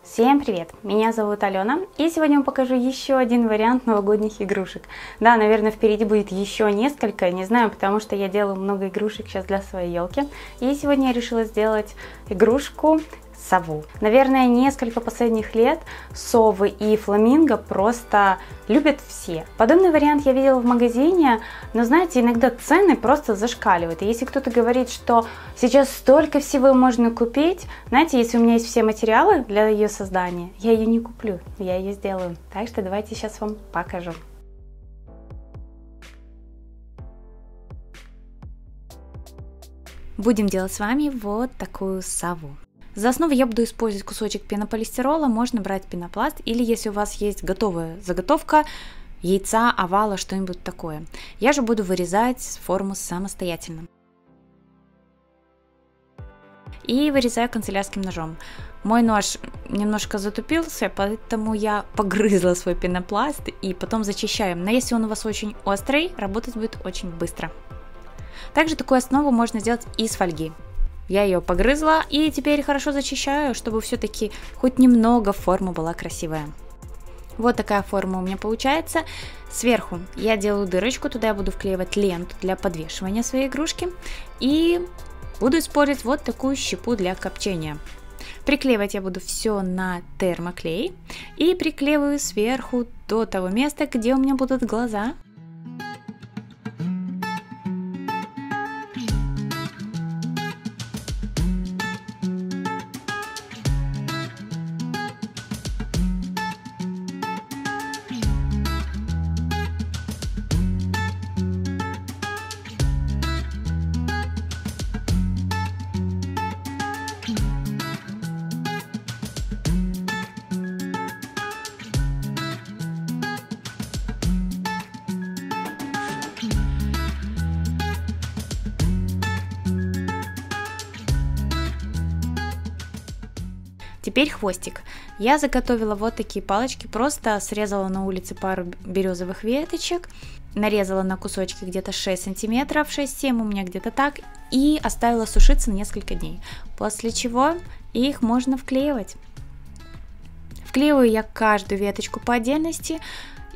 Всем привет! Меня зовут Алена, и сегодня я вам покажу еще один вариант новогодних игрушек. Да, наверное, впереди будет еще несколько, не знаю, потому что я делаю много игрушек сейчас для своей елки. И сегодня я решила сделать игрушку сову. Наверное, несколько последних лет совы и фламинго просто любят все. Подобный вариант я видела в магазине, но знаете, иногда цены просто зашкаливают. И если кто-то говорит, что сейчас столько всего можно купить, знаете, если у меня есть все материалы для ее создания, я ее не куплю, я ее сделаю. Так что давайте сейчас вам покажу. Будем делать с вами вот такую сову. За основу я буду использовать кусочек пенополистирола, можно брать пенопласт, или если у вас есть готовая заготовка, яйца, овала, что-нибудь такое. Я же буду вырезать форму самостоятельно. И вырезаю канцелярским ножом. Мой нож немножко затупился, поэтому я погрызла свой пенопласт и потом зачищаю. Но если он у вас очень острый, работать будет очень быстро. Также такую основу можно сделать из фольги. Я ее погрызла и теперь хорошо зачищаю, чтобы все-таки хоть немного форма была красивая. Вот такая форма у меня получается. Сверху я делаю дырочку, туда я буду вклеивать ленту для подвешивания своей игрушки. И буду использовать вот такую щепу для копчения. Приклеивать я буду все на термоклей. И приклеиваю сверху до того места, где у меня будут глаза. Теперь хвостик. Я заготовила вот такие палочки, просто срезала на улице пару березовых веточек, нарезала на кусочки где-то 6 сантиметров, 6-7 у меня где-то так, и оставила сушиться на несколько дней, после чего их можно вклеивать. Вклеиваю я каждую веточку по отдельности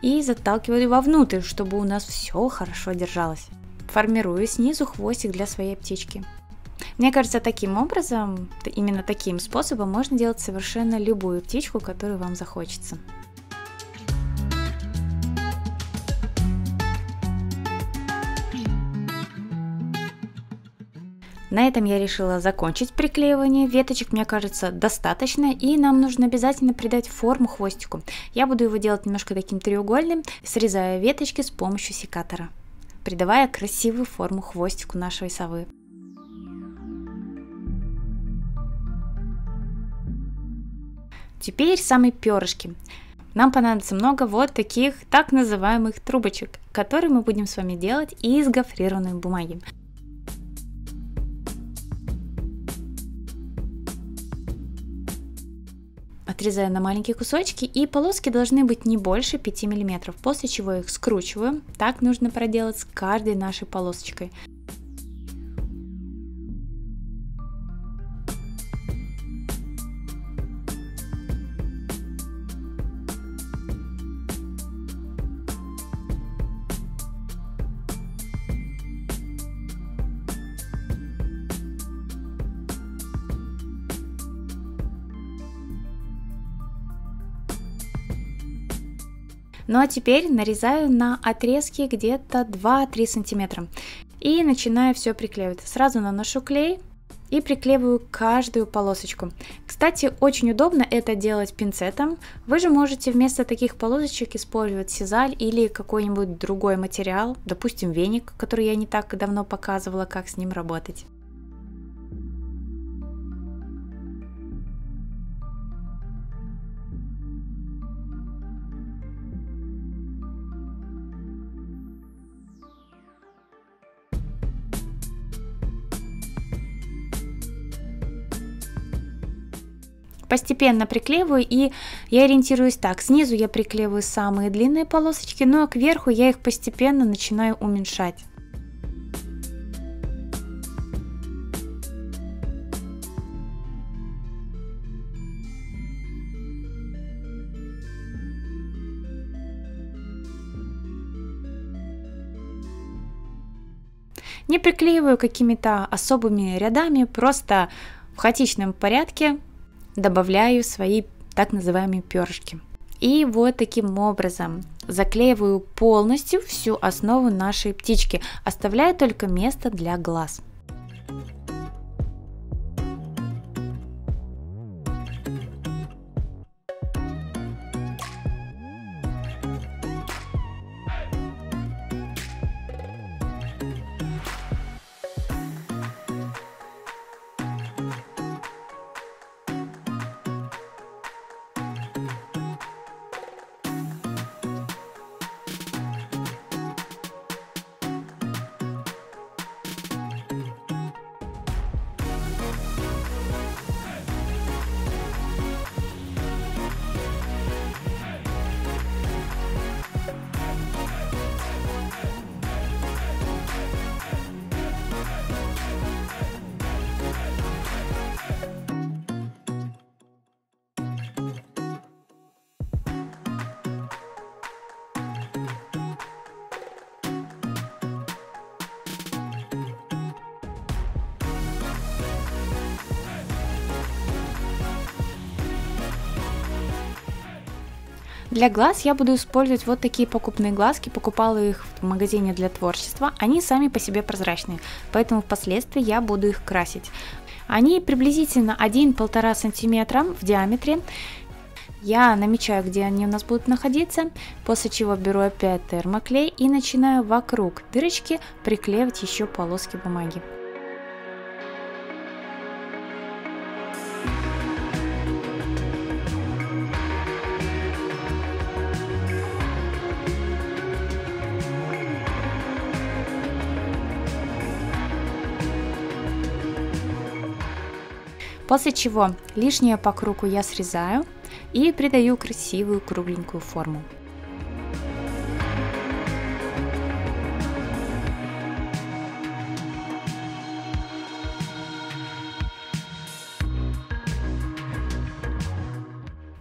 и заталкиваю вовнутрь, чтобы у нас все хорошо держалось. Формирую снизу хвостик для своей птички. Мне кажется, таким образом, именно таким способом можно делать совершенно любую птичку, которую вам захочется. На этом я решила закончить приклеивание веточек, мне кажется, достаточно, и нам нужно обязательно придать форму хвостику. Я буду его делать немножко таким треугольным, срезая веточки с помощью секатора, придавая красивую форму хвостику нашей совы. Теперь самые перышки. Нам понадобится много вот таких так называемых трубочек, которые мы будем с вами делать из гофрированной бумаги. Отрезаю на маленькие кусочки, и полоски должны быть не больше 5 мм, после чего их скручиваю. Так нужно проделать с каждой нашей полосочкой. Ну а теперь нарезаю на отрезки где-то 2-3 сантиметра и начинаю все приклеивать. Сразу наношу клей и приклеиваю каждую полосочку. Кстати, очень удобно это делать пинцетом. Вы же можете вместо таких полосочек использовать сизаль или какой-нибудь другой материал, допустим, веник, который я не так давно показывала, как с ним работать. Постепенно приклеиваю, и я ориентируюсь так. Снизу я приклеиваю самые длинные полосочки, ну а кверху я их постепенно начинаю уменьшать. Не приклеиваю какими-то особыми рядами, просто в хаотичном порядке добавляю свои так называемые перышки. И вот таким образом заклеиваю полностью всю основу нашей птички, оставляя только место для глаз. Для глаз я буду использовать вот такие покупные глазки, покупала их в магазине для творчества, они сами по себе прозрачные, поэтому впоследствии я буду их красить. Они приблизительно 1-1,5 см в диаметре. Я намечаю, где они у нас будут находиться, после чего беру опять термоклей и начинаю вокруг дырочки приклеивать еще полоски бумаги. После чего лишнее по кругу я срезаю и придаю красивую кругленькую форму.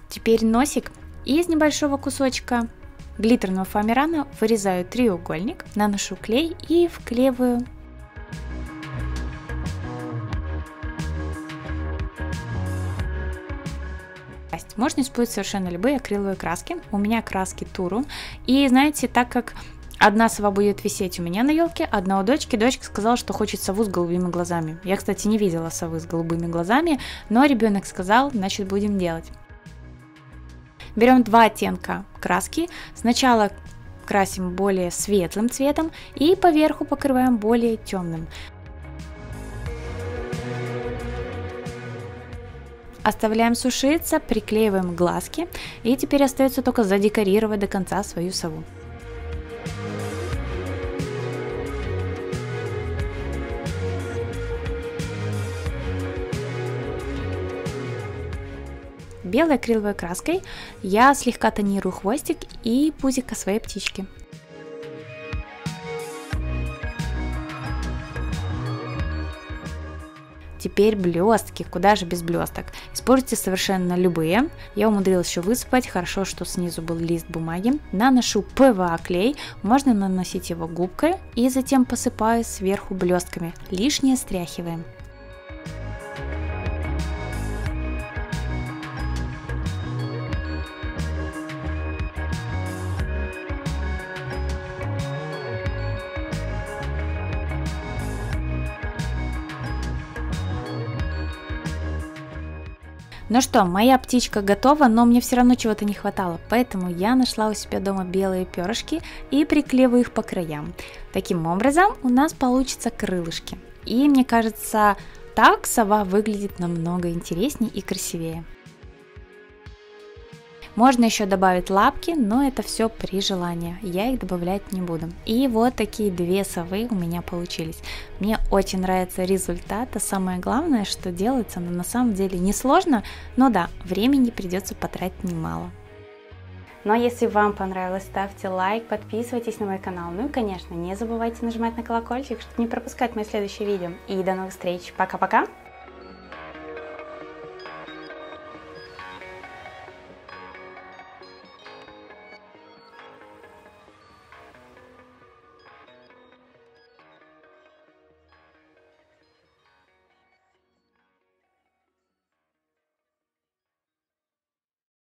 Теперь носик. И из небольшого кусочка глиттерного фоамирана вырезаю треугольник, наношу клей и вклеиваю. Можно использовать совершенно любые акриловые краски. У меня краски Туру. И знаете, так как одна сова будет висеть у меня на елке, одна у дочки. Дочка сказала, что хочет сову с голубыми глазами. Я, кстати, не видела совы с голубыми глазами, но ребенок сказал, значит, будем делать. Берем 2 оттенка краски. Сначала красим более светлым цветом и поверху покрываем более темным. Оставляем сушиться, приклеиваем глазки, и теперь остается только задекорировать до конца свою сову. Белой акриловой краской я слегка тонирую хвостик и пузико своей птички. Теперь блестки, куда же без блесток. Используйте совершенно любые. Я умудрилась еще высыпать, хорошо, что снизу был лист бумаги. Наношу ПВА клей, можно наносить его губкой и затем посыпаю сверху блестками. Лишнее стряхиваем. Ну что, моя птичка готова, но мне все равно чего-то не хватало, поэтому я нашла у себя дома белые перышки и приклеиваю их по краям. Таким образом у нас получатся крылышки. И мне кажется, так сова выглядит намного интереснее и красивее. Можно еще добавить лапки, но это все при желании, я их добавлять не буду. И вот такие 2 совы у меня получились. Мне очень нравится результат, а самое главное, что делается на самом деле несложно, но да, времени придется потратить немало. Ну а если вам понравилось, ставьте лайк, подписывайтесь на мой канал, ну и конечно не забывайте нажимать на колокольчик, чтобы не пропускать мои следующие видео. И до новых встреч, пока-пока!